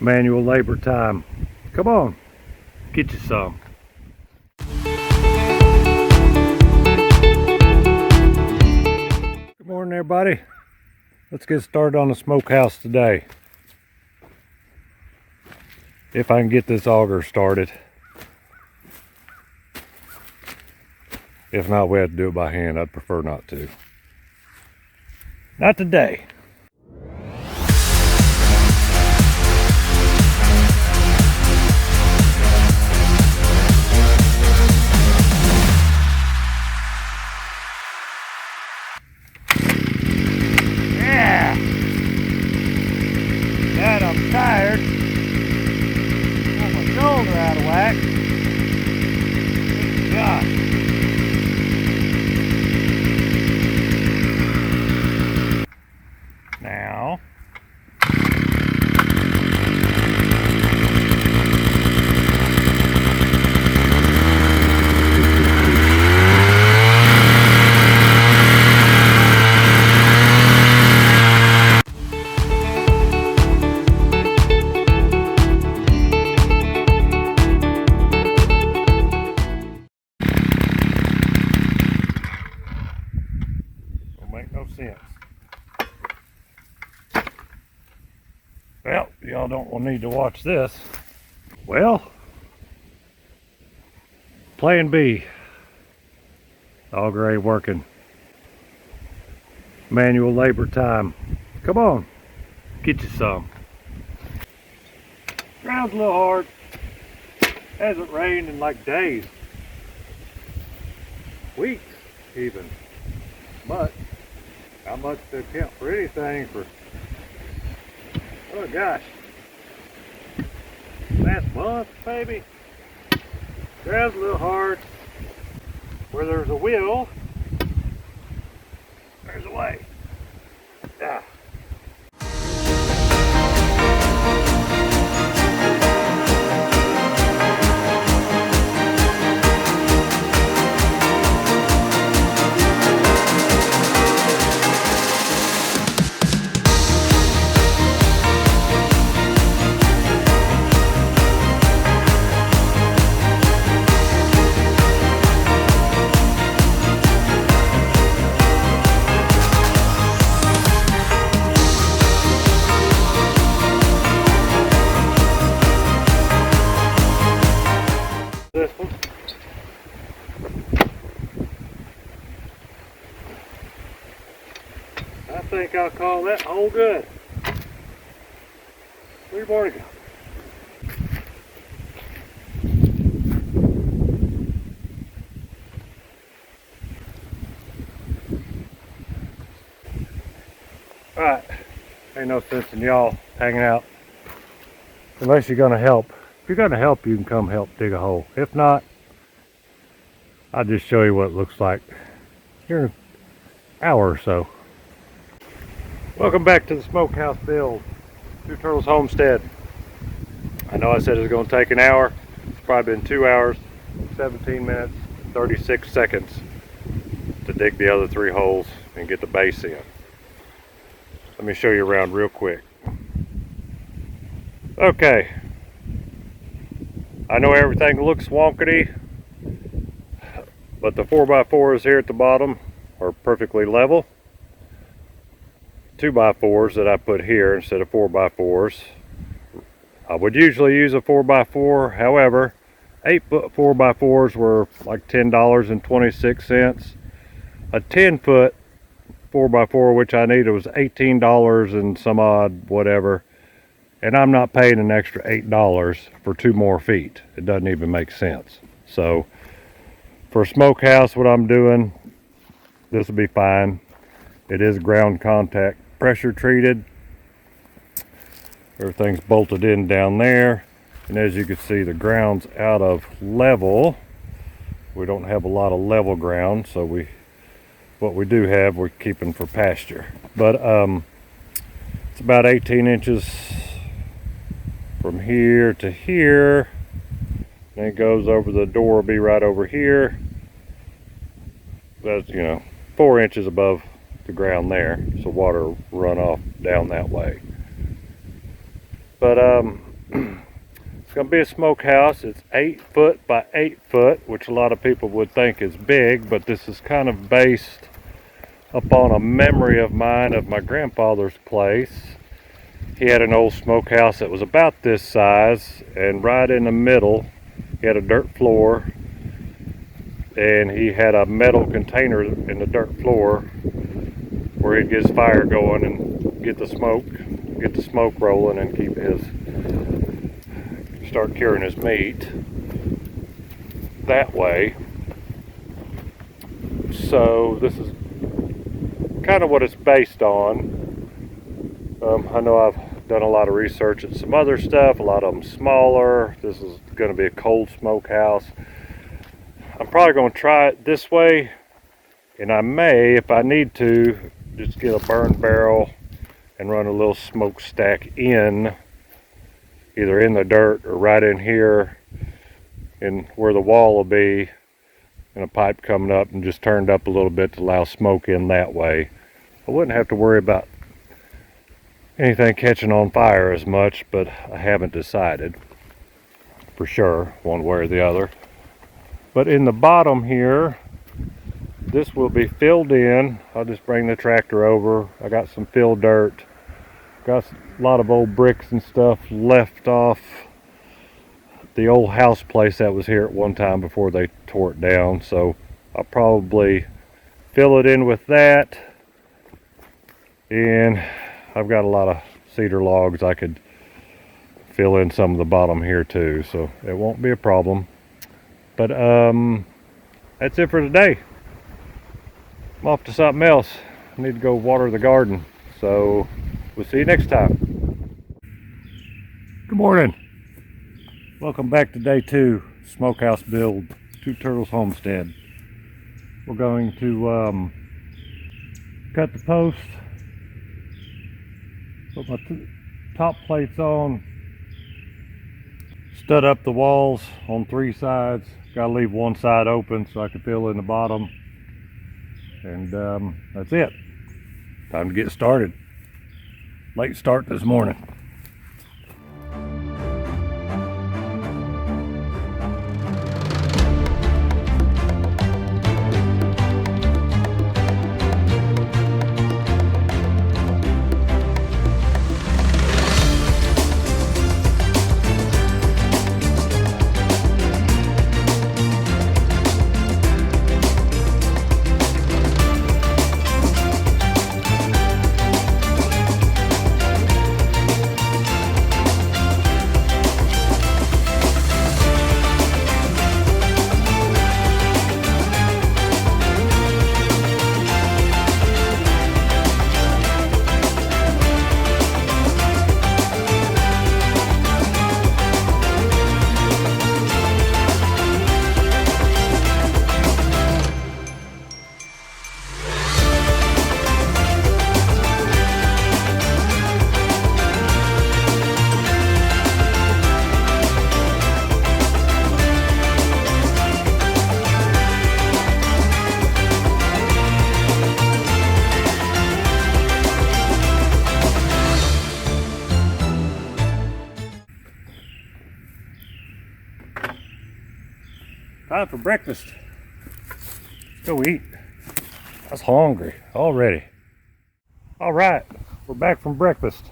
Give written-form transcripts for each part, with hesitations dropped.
Manual labor time. Come on, get you some. Good morning, everybody. Let's get started on the smokehouse today. If I can get this auger started. If not, we have to do it by hand. I'd prefer not to. Not today. Yeah! God, I'm tired. Pull my shoulder out of whack. Good gosh. Now, don't make no sense. Well, y'all don't need to watch this. Well, plan B. Auger ain't working. Manual labor time. Come on, get you some. Ground's a little hard. Hasn't rained in like days. Weeks even. But how much to account for anything for, oh gosh, last month maybe. Ground's a little hard. Where there's a will, there's a way. Yeah. This one. I think I'll call that hole good. 3 more to go. Alright, ain't no sense in y'all hanging out unless you're gonna help. If you're gonna help, you can come help dig a hole. If not, I'll just show you what it looks like here in an hour or so. Welcome back to the smokehouse build. Two Turtles Homestead. I know I said it was gonna take an hour. It's probably been 2 hours, 17 minutes, 36 seconds to dig the other 3 holes and get the base in. Let me show you around real quick. Okay. I know everything looks wonkety, but the 4x4s here at the bottom are perfectly level. 2x4s that I put here instead of 4x4s. I would usually use a 4x4, however, 8-foot 4x4s were like $10.26. A 10-foot 4x4, which I needed, was $18 and some odd whatever. And I'm not paying an extra $8 for 2 more feet. It doesn't even make sense. So for a smokehouse, what I'm doing, this will be fine. It is ground contact pressure treated. Everything's bolted in down there. And as you can see, the ground's out of level. We don't have a lot of level ground, so what we do have, we're keeping for pasture. But it's about 18 inches from here to here, and it goes over, the door will be right over here. That's, 4 inches above the ground there, so water will run off down that way. But It's going to be a smokehouse. It's 8 foot by 8 foot, which a lot of people would think is big, but this is kind of based upon a memory of mine of my grandfather's place. He had an old smokehouse that was about this size, and right in the middle he had a dirt floor, and he had a metal container in the dirt floor where he'd get his fire going and get the smoke rolling and start curing his meat that way. So this is kind of what it's based on. I know I've done a lot of research at some other stuff, a lot of them smaller. This is going to be a cold smokehouse. I'm probably going to try it this way, and I may, if I need to, just get a burn barrel and run a little smokestack in, either in the dirt or right in here, and where the wall will be, and a pipe coming up and just turned up a little bit to allow smoke in that way. I wouldn't have to worry about anything catching on fire as much, but I haven't decided for sure one way or the other. But in the bottom here, this will be filled in. I'll just bring the tractor over. I got some fill dirt, got a lot of old bricks and stuff left off the old house place that was here at one time before they tore it down, so I'll probably fill it in with that. And I've got a lot of cedar logs I could fill in some of the bottom here too, so it won't be a problem. But that's it for today. I'm off to something else. I need to go water the garden, so we'll see you next time. Good morning. Welcome back to day 2, smokehouse build, Two Turtles Homestead. We're going to cut the post, put my top plates on, stud up the walls on 3 sides. Got to leave one side open so I can fill in the bottom, and that's it. Time to get started. Late start this morning. Time for breakfast. Let's go eat. I was hungry already. All right, we're back from breakfast.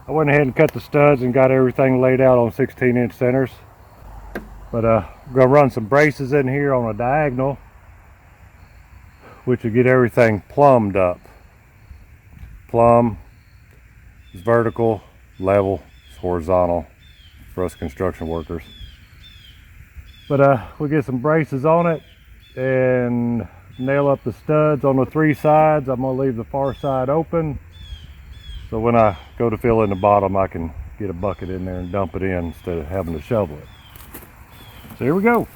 I went ahead and cut the studs and got everything laid out on 16-inch centers. But I'm gonna run some braces in here on a diagonal, which will get everything plumbed up. Plumb is vertical, level is horizontal for us construction workers. But we'll get some braces on it and nail up the studs on the 3 sides. I'm gonna leave the far side open, so when I go to fill in the bottom, I can get a bucket in there and dump it in instead of having to shovel it. So here we go.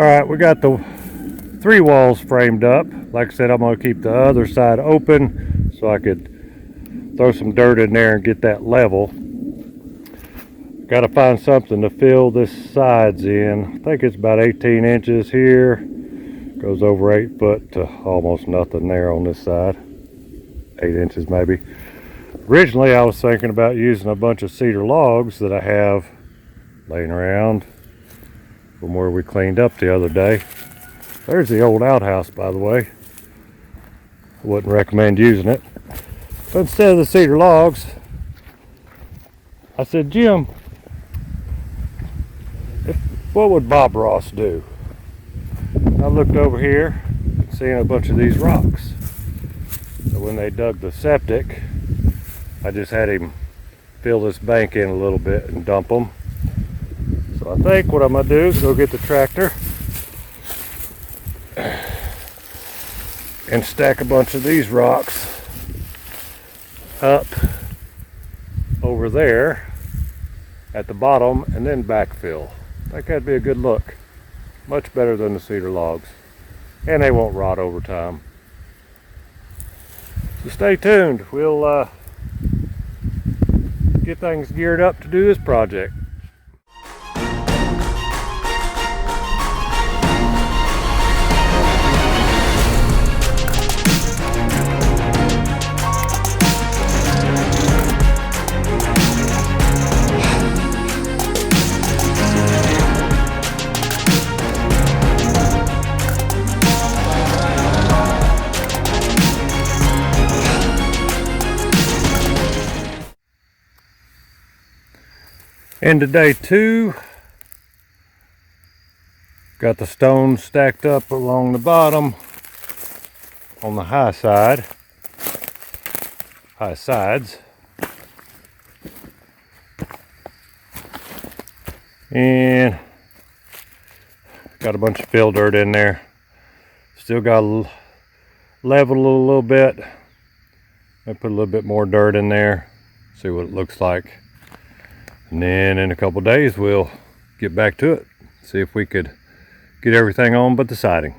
Alright, we got the 3 walls framed up. Like I said, I'm going to keep the other side open so I could throw some dirt in there and get that level. Got to find something to fill this sides in. I think it's about 18 inches here. Goes over 8 foot to almost nothing there on this side. 8 inches maybe. Originally I was thinking about using a bunch of cedar logs that I have laying around from where we cleaned up the other day. There's the old outhouse, by the way. I wouldn't recommend using it. But instead of the cedar logs, I said, Jim, what would Bob Ross do? I looked over here and seen a bunch of these rocks. So when they dug the septic, I just had him fill this bank in a little bit and dump them. So I think what I'm going to do is go get the tractor and stack a bunch of these rocks up over there at the bottom and then backfill. I think that'd be a good look. Much better than the cedar logs. And they won't rot over time. So stay tuned. We'll get things geared up to do this project. Into day 2, got the stones stacked up along the bottom on the high sides, and got a bunch of fill dirt in there. Still got leveled a little bit. I put a little bit more dirt in there, see what it looks like. And then in a couple days we'll get back to it, see if we could get everything on but the siding.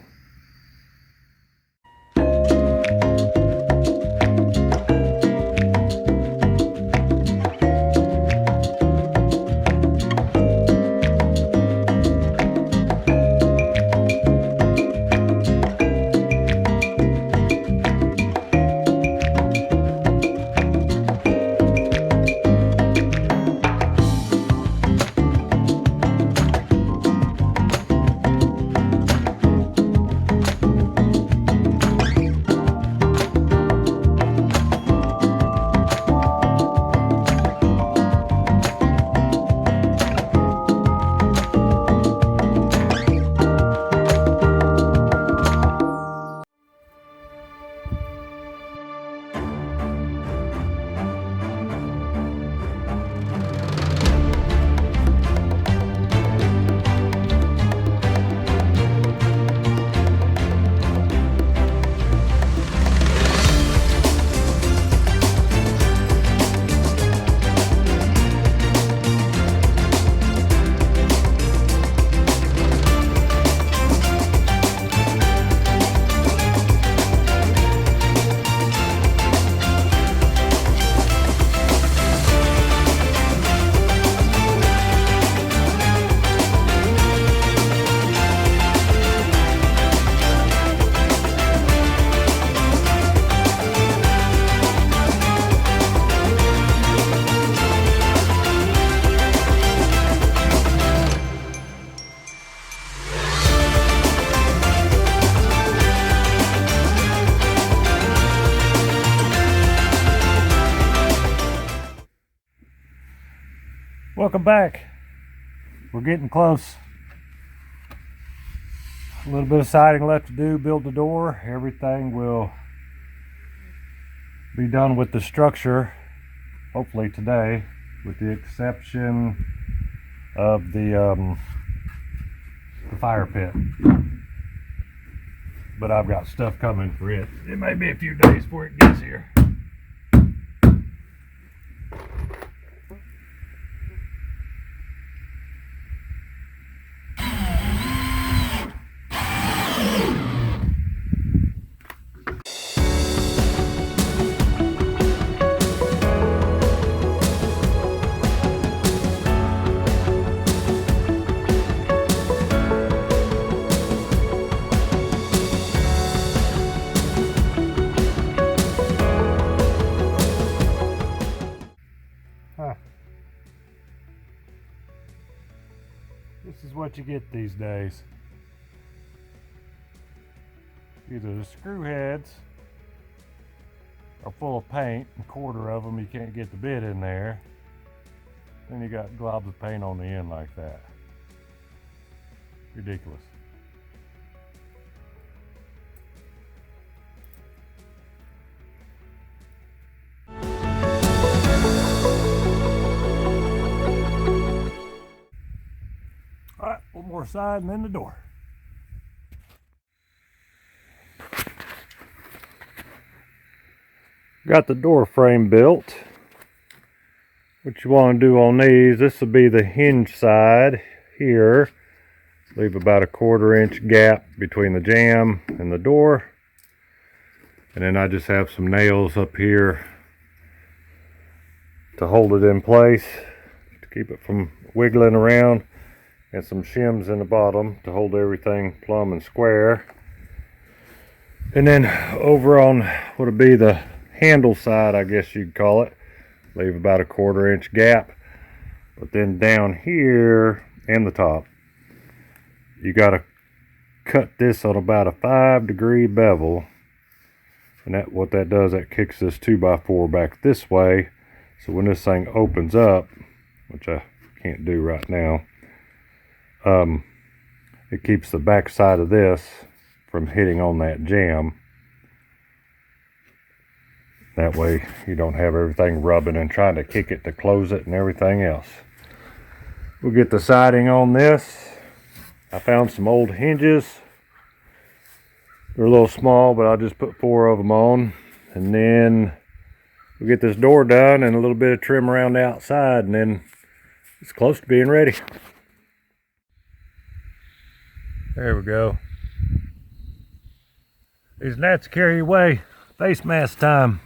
Welcome back. We're getting close. A little bit of siding left to do, build the door. Everything will be done with the structure, hopefully today, with the exception of the fire pit. But I've got stuff coming for it. It may be a few days before it gets here. This is what you get these days. Either the screw heads are full of paint, a quarter of them you can't get the bit in there. Then you got globs of paint on the end like that. Ridiculous. Alright, one more side and then the door. Got the door frame built. What you want to do on these, this will be the hinge side here. Leave about a 1/4 inch gap between the jamb and the door. And then I just have some nails up here to hold it in place, to keep it from wiggling around, and some shims in the bottom to hold everything plumb and square. And then over on what would be the handle side, I guess you'd call it, leave about a 1/4 inch gap. But then down here and the top, you got to cut this on about a 5-degree bevel, and what that does, that kicks this 2x4 back this way, so when this thing opens up, which I can't do right now, it keeps the back side of this from hitting on that jamb. That way you don't have everything rubbing and trying to kick it to close it and everything else. We'll get the siding on this. I found some old hinges. They're a little small, but I'll just put 4 of them on. And then we'll get this door done and a little bit of trim around the outside, and then it's close to being ready. There we go. These gnats carry you away. Face mask time.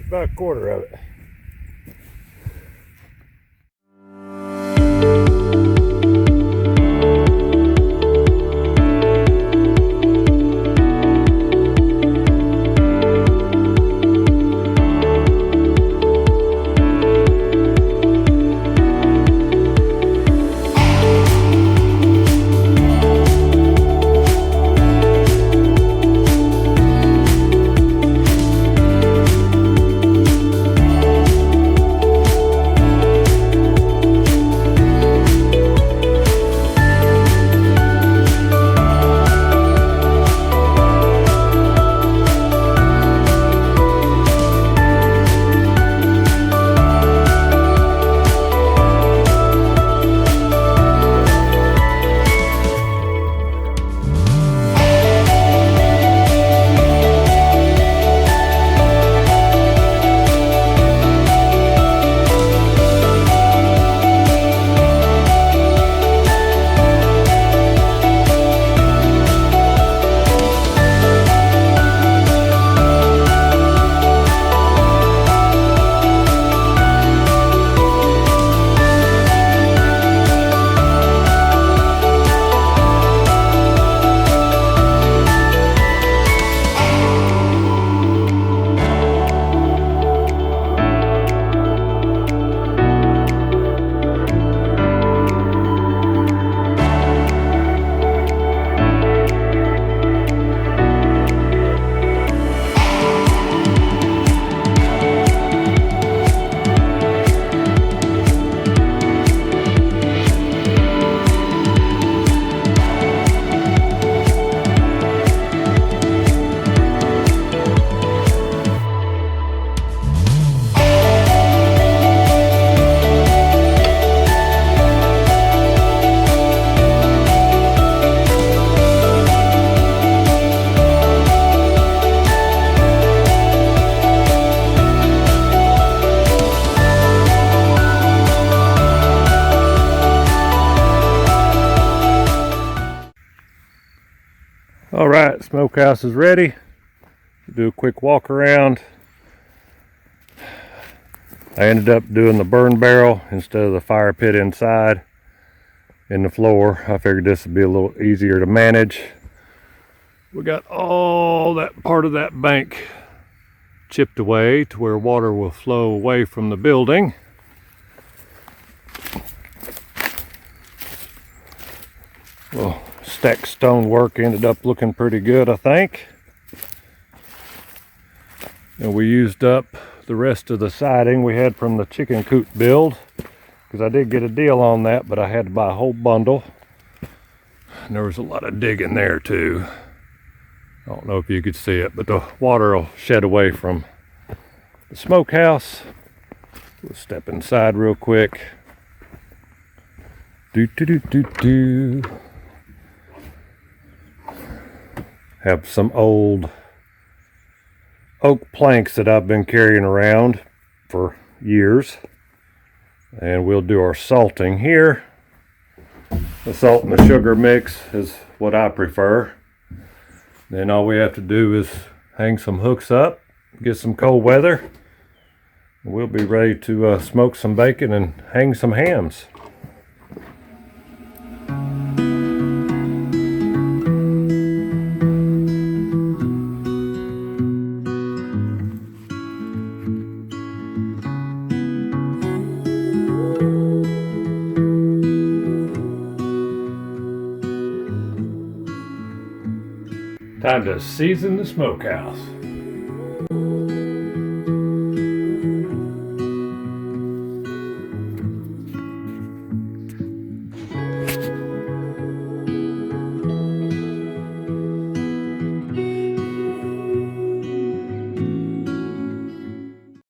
About a 1/4 of it. Alright, smokehouse is ready. Do a quick walk around. I ended up doing the burn barrel instead of the fire pit inside in the floor. I figured this would be a little easier to manage. We got all that part of that bank chipped away to where water will flow away from the building. Well, stacked stonework ended up looking pretty good, I think. And we used up the rest of the siding we had from the chicken coop build, because I did get a deal on that, but I had to buy a whole bundle. And there was a lot of digging there too. I don't know if you could see it, but the water will shed away from the smokehouse. We'll step inside real quick. Have some old oak planks that I've been carrying around for years, and we'll do our salting here. The salt and the sugar mix is what I prefer. Then all we have to do is hang some hooks up, get some cold weather, and we'll be ready to smoke some bacon and hang some hams. Time to season the smokehouse.